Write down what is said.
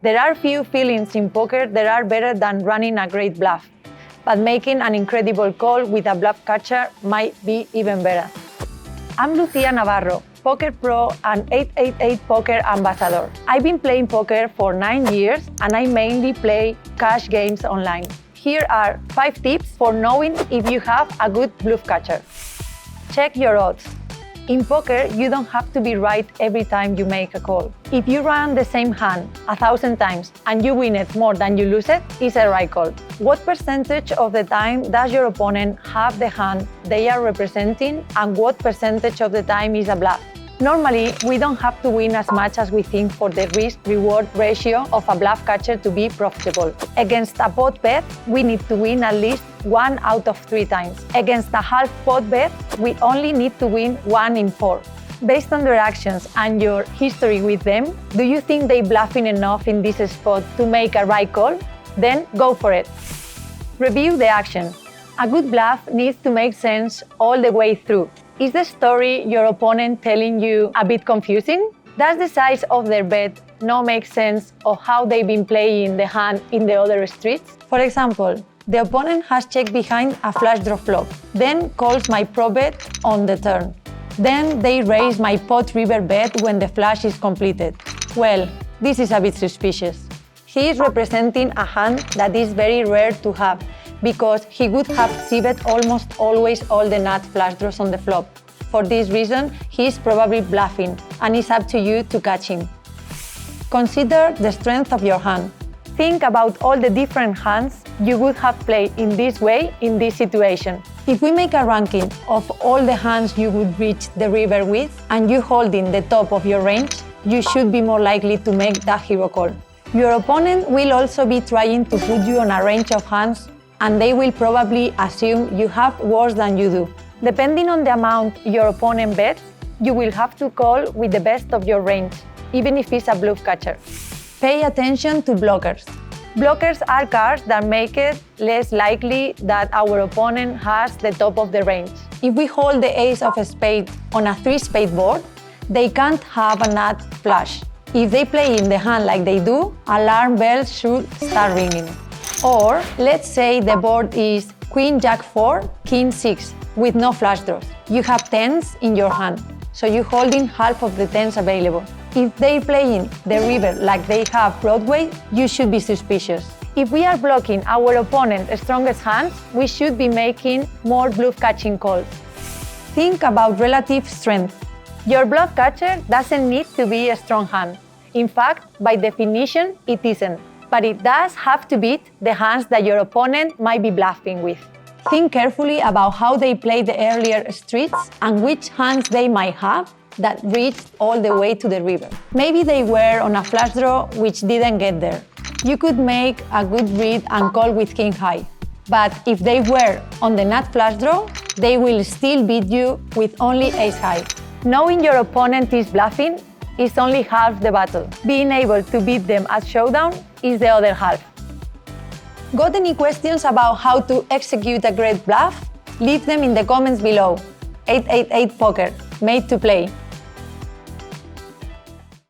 There are few feelings in poker that are better than running a great bluff, but making an incredible call with a bluff catcher might be even better. I'm Lucia Navarro, poker pro and 888 poker ambassador. I've been playing poker for 9 years and I mainly play cash games online. Here are 5 tips for knowing if you have a good bluff catcher. Check your odds. In poker, you don't have to be right every time you make a call. If you run the same hand 1,000 times and you win it more than you lose it, it's a right call. What percentage of the time does your opponent have the hand they are representing, and what percentage of the time is a bluff? Normally, we don't have to win as much as we think for the risk-reward ratio of a bluff catcher to be profitable. Against a pot bet, we need to win at least 1 out of 3 times. Against a half pot bet, we only need to win 1 in 4. Based on their actions and your history with them, do you think they're bluffing enough in this spot to make a right call? Then go for it. Review the action. A good bluff needs to make sense all the way through. Is the story your opponent telling you a bit confusing? Does the size of their bet not make sense of how they've been playing the hand in the other streets? For example, the opponent has checked behind a flush draw flop, then calls my pro bet on the turn. Then they raise my pot river bet when the flush is completed. Well, this is a bit suspicious. He is representing a hand that is very rare to have, because he would have c-bet almost always all the nut flush draws on the flop. For this reason, he is probably bluffing, and it's up to you to catch him. Consider the strength of your hand. Think about all the different hands you would have played in this way in this situation. If we make a ranking of all the hands you would reach the river with, and you holding the top of your range, you should be more likely to make that hero call. Your opponent will also be trying to put you on a range of hands, and they will probably assume you have worse than you do. Depending on the amount your opponent bets, you will have to call with the best of your range, even if it's a bluff catcher. Pay attention to blockers. Blockers are cards that make it less likely that our opponent has the top of the range. If we hold the ace of a spade on a 3-spade board, they can't have a nut flush. If they play in the hand like they do, alarm bells should start ringing. Or let's say the board is Queen Jack 4, King 6 with no flush draws. You have 10s in your hand, so you're holding half of the 10s available. If they're playing the river like they have Broadway, you should be suspicious. If we are blocking our opponent's strongest hands, we should be making more bluff catching calls. Think about relative strength. Your bluff catcher doesn't need to be a strong hand. In fact, by definition, it isn't. But it does have to beat the hands that your opponent might be bluffing with. Think carefully about how they played the earlier streets and which hands they might have that reached all the way to the river. Maybe they were on a flush draw which didn't get there. You could make a good read and call with king high. But if they were on the nut flush draw, they will still beat you with only ace high. Knowing your opponent is bluffing is only half the battle. Being able to beat them at showdown is the other half. Got any questions about how to execute a great bluff? Leave them in the comments below. 888 Poker, made to play.